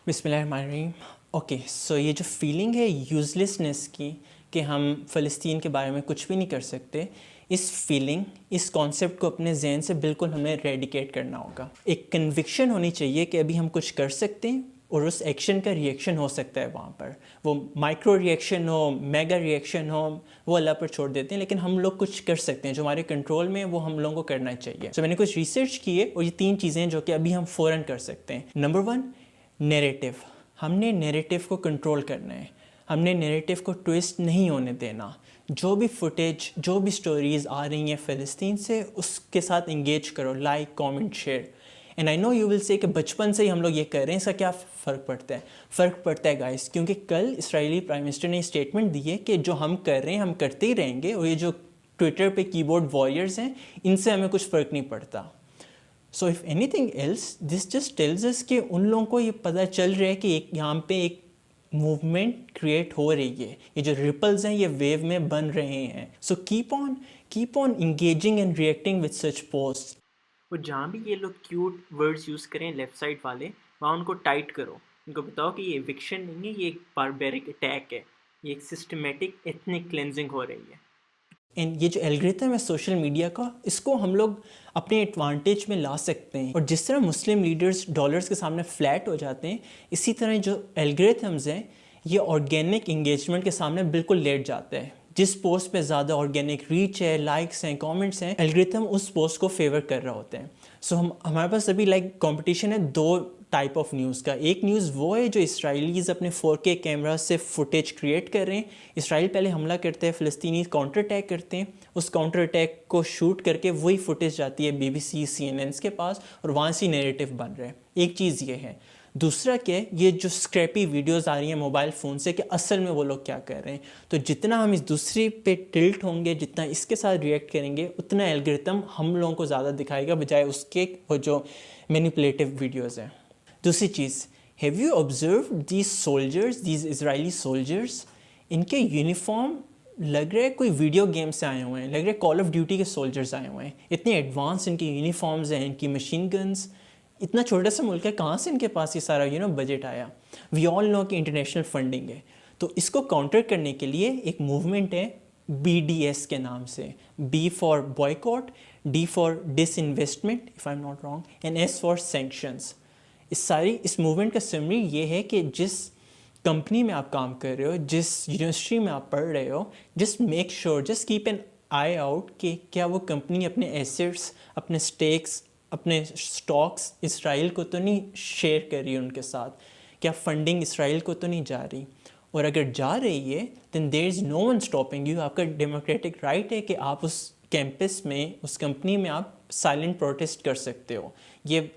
बिस्मिल्लाहिर्रहमानिर्रहीम। ओके, सो ये जो फीलिंग है यूज़लेसनेस की कि हम फ़लस्तीन के बारे में कुछ भी नहीं कर सकते, इस फीलिंग, इस कॉन्सेप्ट को अपने जहन से बिल्कुल हमें रेडिकेट करना होगा। एक कन्विक्शन होनी चाहिए कि अभी हम कुछ कर सकते हैं और उस एक्शन का रिएक्शन हो सकता है वहाँ पर, वो माइक्रो रिएक्शन हो, मेगा रिएक्शन हो, वो अल्लाह पर छोड़ देते हैं, लेकिन हम लोग कुछ कर सकते हैं जो हमारे कंट्रोल में है, वो हम लोगों को करना चाहिए। तो मैंने कुछ रिसर्च की है और ये 3 चीज़ें हैं जो कि अभी हम फ़ौरन कर सकते हैं। Number 1, narrative. हमने नैरेटिव को कंट्रोल करना है, हमने नैरेटिव को ट्विस्ट नहीं होने देना। जो भी फुटेज, जो भी स्टोरीज़ आ रही हैं फ़लस्तीन से, उसके साथ इंगेज करो, like, comment, share. And I know you will say कि बचपन से ही हम लोग ये कर रहे हैं, इसका क्या फ़र्क पड़ता है? फ़र्क पड़ता है गाइस, क्योंकि कल इसराइली प्राइम मिनिस्टर ने स्टेटमेंट दी है कि जो हम कर रहे हैं हम करते ही रहेंगे, और ये जो ट्विटर पे कीबोर्ड वॉरियर्स हैं, इनसे हमें कुछ फ़र्क नहीं पड़ता। So if anything else, this just tells us कि उन लोगों को ये पता चल रहा है कि एक यहाँ पे एक मूवमेंट क्रिएट हो रही है, ये जो रिपल्स हैं ये वेव में बन रहे हैं। So keep on engaging and reacting with such post. और जहाँ भी ये लोग क्यूट वर्ड्स यूज़ करें लेफ़्ट साइड वाले, वहाँ उनको टाइट करो, उनको बताओ कि ये एविक्शन नहीं है, ये एक बारबेरिक अटैक है, ये एक सिस्टमेटिक एथनिक क्लेंजिंग हो रही है। एंड ये जो एल्गोरिथम है सोशल मीडिया का, इसको हम लोग अपने एडवांटेज में ला सकते हैं। और जिस तरह मुस्लिम लीडर्स डॉलर्स के सामने फ्लैट हो जाते हैं, इसी तरह जो एल्गोरिथम्स हैं ये ऑर्गेनिक इंगेजमेंट के सामने बिल्कुल लेट जाते हैं। जिस पोस्ट पे ज़्यादा ऑर्गेनिक रीच है, लाइक्स हैं, कमेंट्स हैं, एल्गोरिथम उस पोस्ट को फेवर कर रहे होते हैं। सो हमारे पास अभी कंपटीशन है 2 टाइप ऑफ न्यूज़ का। एक न्यूज़ वो है जो इसराइलीज़ अपने 4K कैमरा से फुटेज क्रिएट कर रहे हैं। इसराइल पहले हमला करते हैं, फ़लस्तीनी काउंटर अटैक करते हैं, उस काउंटर अटैक को शूट करके वही फुटेज जाती है BBC, CNN के पास, और वहाँ से नैरेटिव बन रहा है। एक चीज़ ये है। दूसरा क्या है, ये जो स्क्रैपी वीडियोस आ रही हैं मोबाइल फ़ोन से, कि असल में वो लोग क्या कर रहे हैं। तो जितना हम इस दूसरी पे टिल्ट होंगे, जितना इसके साथ रिएक्ट करेंगे, उतना एल्गोरिथम हम लोगों को ज़्यादा दिखाएगा बजाय उसके वो जो मैनिपुलेटिव वीडियोज़ हैं। दूसरी चीज़, have you observe these soldiers, these Israeli soldiers, इनके यूनिफॉर्म लग रहा है कोई वीडियो गेम से आए हुए हैं, लग रहा है कॉल ऑफ ड्यूटी के सोल्जर्स आए हुए हैं। इतने एडवांस इनकी यूनिफॉर्म्स हैं, इनकी मशीन गन्स। इतना छोटा सा मुल्क है, कहाँ से इनके पास ये सारा बजट आया? वी ऑल नो कि इंटरनेशनल फंडिंग है। तो इसको काउंटर करने के लिए एक मूवमेंट है BDS के नाम से, B for boycott, D for disinvestment if I am not wrong, and S for sanctions. इस मूवमेंट का समरी ये है कि जिस कंपनी में आप काम कर रहे हो, जिस यूनिवर्सिटी में आप पढ़ रहे हो, just make sure, just keep an I out कि क्या वो कंपनी अपने एसेट्स, अपने स्टेक्स, अपने स्टॉक्स इसराइल को तो नहीं शेयर कर रही है उनके साथ, क्या फंडिंग इसराइल को तो नहीं जा रही। और अगर जा रही है then there is no one stopping you. आपका डेमोक्रेटिक राइट है कि आप उस कैंपस में, उस कंपनी में आप साइलेंट प्रोटेस्ट कर सकते हो। ये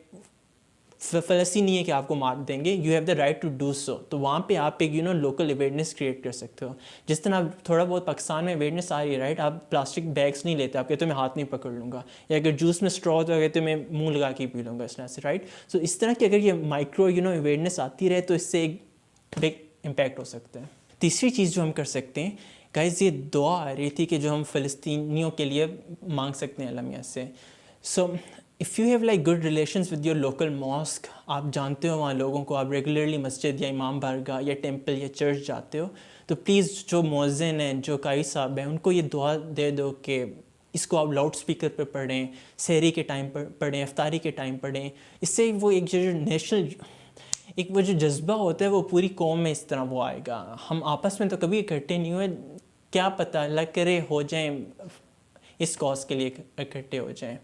फ़लस्तीन नहीं है कि आपको मार देंगे, you have the right to do so. तो वहाँ पे आप एक लोकल अवेयरनेस क्रिएट कर सकते हो। जिस तरह थोड़ा बहुत पाकिस्तान में अवेयरनेस आ रही है, राइट, आप प्लास्टिक बैग्स नहीं लेते, आप कहते हो मैं हाथ नहीं पकड़ लूँगा, या अगर जूस में स्ट्रॉ तो कहते हो मैं मुंह लगा के पी लूँगा, इस तरह से, राइट। सो इस तरह की अगर ये माइक्रो अवेयरनेस आती रहे तो इससे एक बिग इम्पैक्ट हो सकता है। तीसरी चीज़ जो हम कर सकते हैं गाइस, ये दुआ आ रही थी कि जो हम फ़लस्तीनियों के लिए मांग सकते हैं अल्लाह मियां से। So if you have good relations with your local mosque, आप जानते हो वहाँ लोगों को, आप रेगुलरली मस्जिद या इमाम बारगाह या टेंपल या चर्च जाते हो, तो प्लीज़ जो मौज़िन हैं, जो कारी साहब हैं, उनको ये दुआ दे दो कि इसको आप लाउड स्पीकर पर पढ़ें, सहरी के टाइम पर पढ़ें, इफ्तारी के टाइम पढ़ें। इससे वो एक जो नेशनल, एक वो जो जज्बा होता है वो पूरी कौम में इस तरह वो आएगा। हम आपस में तो कभी इकट्ठे नहीं हुए, क्या पता अल्लाह करे हो जाएं, इस कॉज के लिए इकट्ठे हो जाएं।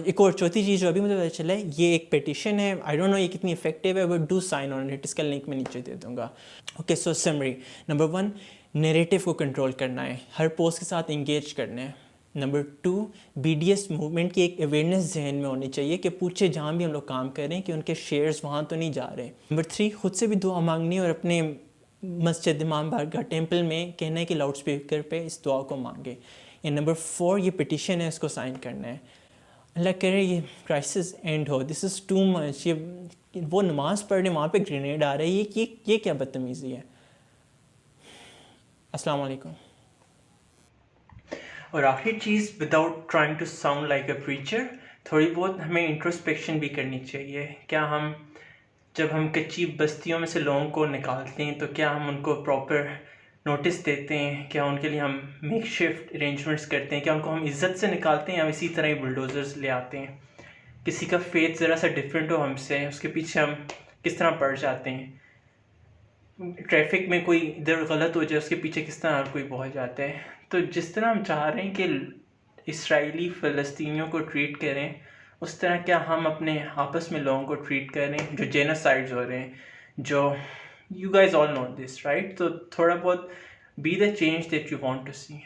एक और चौथी चीज़ जो अभी मुझे पता चला है, ये एक पिटिशन है, आई डोंट नो ये कितनी इफेक्टिव है, but do sign on it. इसका लिंक मैं नीचे दे दूँगा। Okay, so summary, number 1, narrative को कंट्रोल करना है, हर पोस्ट के साथ इंगेज करना है। नंबर 2, BDS मूवमेंट की एक अवेयरनेस जहन में होनी चाहिए कि पूछे जहाँ भी हम लोग काम कर रहे हैं कि उनके शेयर्स वहाँ तो नहीं जा रहे। नंबर 3, खुद से भी दुआ मांगनी और अपने मस्जिद, इमाम बारगाह, टेंपल में कहना है कि लाउड स्पीकर पे इस दुआ को मांगे। या नंबर 4, ये पिटिशन है, इसको साइन करना है। अल्लाह करे ये क्राइसिस एंड हो। This is too much. ये वो नमाज़ पढ़ने वहाँ पे ग्रेनेड आ रही है, ये क्या बदतमीज़ी है। अस्सलाम वालेकुम। और आखिरी चीज़, without trying to sound like a preacher, थोड़ी बहुत हमें इंट्रोस्पेक्शन भी करनी चाहिए। क्या हम جب ہم کچی بستیوں میں سے لوگوں کو نکالتے ہیں تو کیا ہم ان کو پراپر نوٹس دیتے ہیں؟ کیا ان کے لیے ہم میک شفٹ ارینجمنٹس کرتے ہیں؟ کیا ان کو ہم عزت سے نکالتے ہیں یا اسی طرح ہی بلڈوزرز لے آتے ہیں؟ کسی کا فیتھ ذرا سا ڈفرینٹ ہو ہم سے، اس کے پیچھے ہم کس طرح پڑ جاتے ہیں؟ ٹریفک میں کوئی ادھر غلط ہو جائے اس کے پیچھے کس طرح ہر کوئی پہنچ جاتا ہے؟ تو جس طرح ہم چاہ رہے ہیں کہ اسرائیلی فلسطینیوں کو ٹریٹ کریں، اس طرح کیا ہم اپنے آپس میں لوگوں کو ٹریٹ کریں جو جینوسائڈز ہو رہے ہیں، جو you guys all know this right? تو تھوڑا بہت be the change that you want to C.